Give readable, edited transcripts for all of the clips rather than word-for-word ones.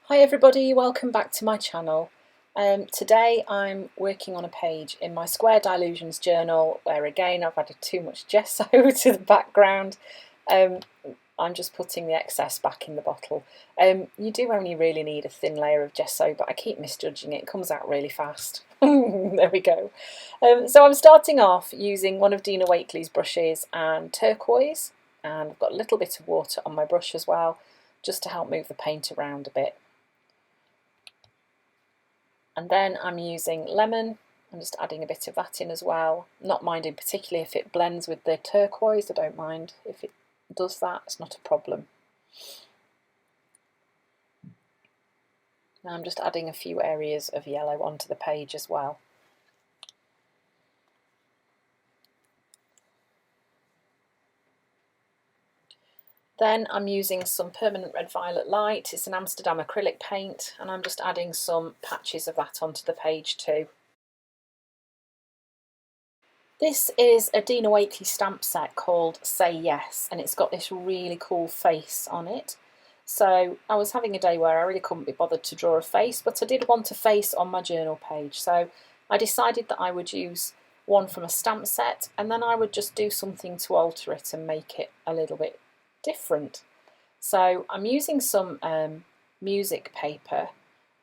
Hi everybody, welcome back to my channel. Today I'm working on a page in my Square Dilutions journal where again I've added too much gesso to the background. I'm just putting the excess back in the bottle. You do only really need a thin layer of gesso, but I keep misjudging it. It comes out really fast. There we go. So I'm starting off using one of Dina Wakley's brushes and turquoise, and I've got a little bit of water on my brush as well, just to help move the paint around a bit. And then I'm using lemon. I'm just adding a bit of that in as well. Not minding particularly if it blends with the turquoise. I don't mind if it does that. It's not a problem. Now I'm just adding a few areas of yellow onto the page as well. Then I'm using some permanent red violet light. It's an Amsterdam acrylic paint, and I'm just adding some patches of that onto the page too. This is a Dina Wakley stamp set called Say Yes, and it's got this really cool face on it. So I was having a day where I really couldn't be bothered to draw a face, but I did want a face on my journal page. So I decided that I would use one from a stamp set, and then I would just do something to alter it and make it a little bit different. So I'm using some music paper,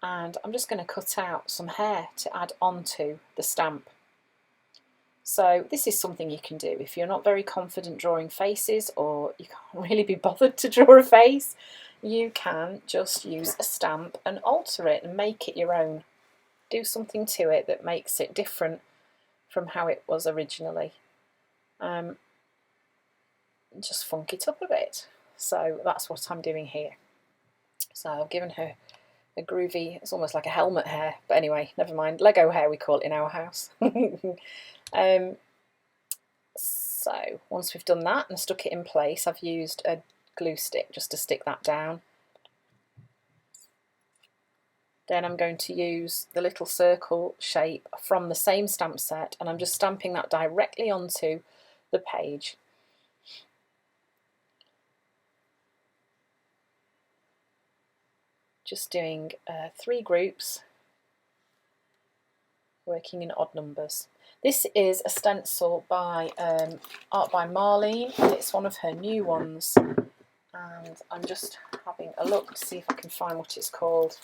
and I'm just going to cut out some hair to add onto the stamp. So this is something you can do if you're not very confident drawing faces, or you can't really be bothered to draw a face. You can just use a stamp and alter it and make it your own. Do something to it that makes it different from how it was originally. Just funk it up a bit. So that's what I'm doing here. So I've given her a groovy, it's almost like a helmet hair, but anyway, never mind. Lego hair we call it in our house. So once we've done that and stuck it in place, I've used a glue stick just to stick that down. Then I'm going to use the little circle shape from the same stamp set, and I'm just stamping that directly onto the page. Just doing 3 groups, working in odd numbers. This is a stencil by Art by Marlene, and it's one of her new ones. And I'm just having a look to see if I can find what it's called.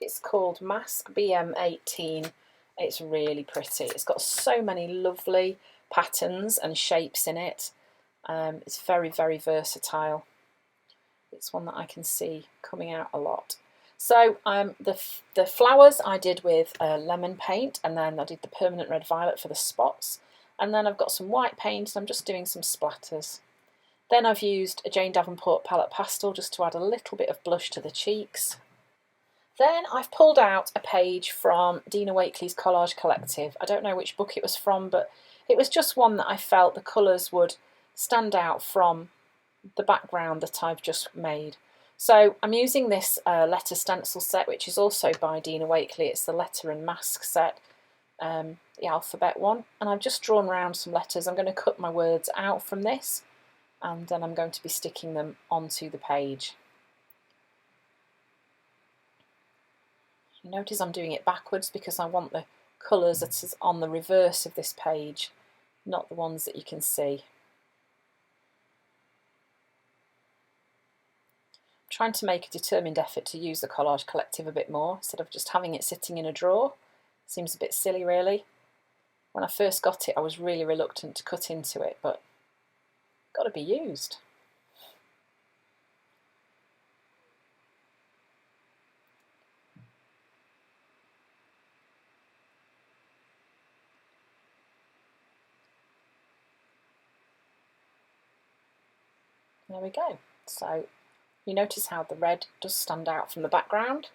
It's called Mask BM18. It's really pretty. It's got so many lovely patterns and shapes in it. It's very, very versatile. It's one that I can see coming out a lot. So the flowers I did with lemon paint, and then I did the permanent red violet for the spots, and then I've got some white paint and I'm just doing some splatters. Then I've used a Jane Davenport palette pastel just to add a little bit of blush to the cheeks. Then I've pulled out a page from Dina Wakley's Collage Collective. I don't know which book it was from, but it was just one that I felt the colours would stand out from the background that I've just made. So I'm using this letter stencil set, which is also by Dina Wakley. It's the letter and mask set, the alphabet one, and I've just drawn around some letters. I'm going to cut my words out from this, and then I'm going to be sticking them onto the page. You notice I'm doing it backwards because I want the colours that is on the reverse of this page, not the ones that you can see. I'm trying to make a determined effort to use the Collage Collective a bit more instead of just having it sitting in a drawer. Seems a bit silly really. When I first got it I was really reluctant to cut into it, but it's got to be used. There we go. So you notice how the red does stand out from the background.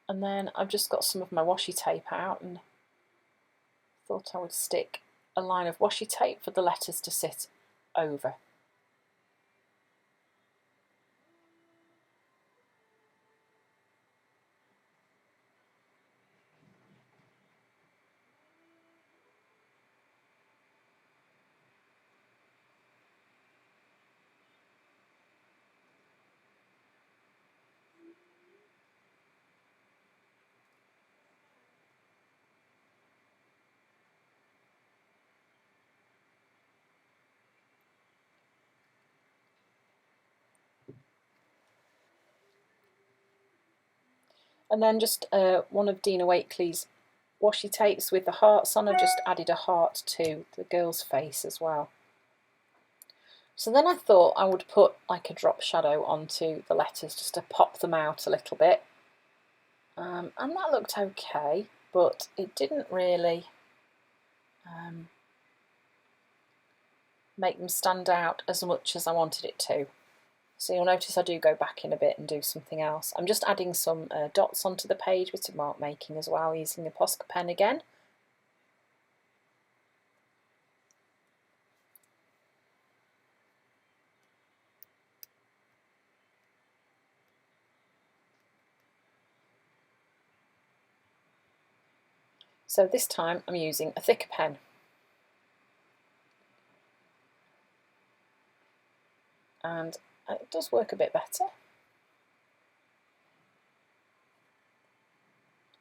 And then I've just got some of my washi tape out and thought I would stick a line of washi tape for the letters to sit over. And then just one of Dina Wakeley's washi tapes with the hearts on. I've just added a heart to the girl's face as well. So then I thought I would put like a drop shadow onto the letters just to pop them out a little bit. And that looked okay, but it didn't really make them stand out as much as I wanted it to. So you'll notice I do go back in a bit and do something else. I'm just adding some dots onto the page with some mark making as well, using the Posca pen again. So this time I'm using a thicker pen. And it does work a bit better.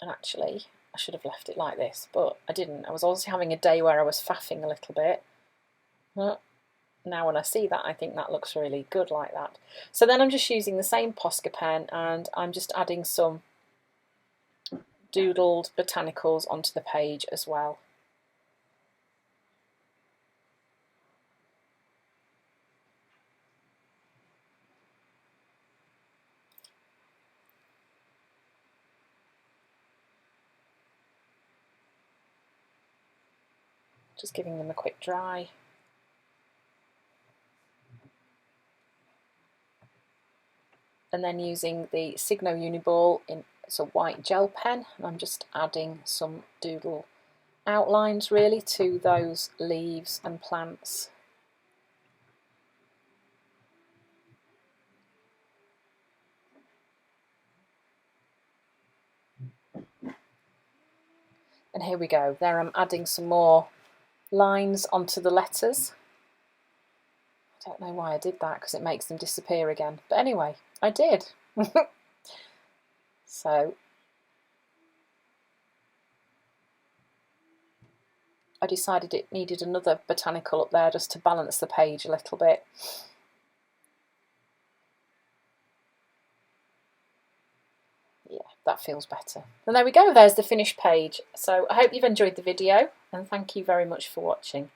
And actually, I should have left it like this, but I didn't. I was also having a day where I was faffing a little bit. Now when I see that, I think that looks really good like that. So then I'm just using the same Posca pen and I'm just adding some doodled botanicals onto the page as well. Just giving them a quick dry. And then using the Signo Uniball, it's a white gel pen, and I'm just adding some doodle outlines really to those leaves and plants. And here we go. There I'm adding some more lines onto the letters. I don't know why I did that because it makes them disappear again. But anyway, I did. So I decided it needed another botanical up there just to balance the page a little bit. Yeah, that feels better. And there we go, there's the finished page. So I hope you've enjoyed the video and thank you very much for watching.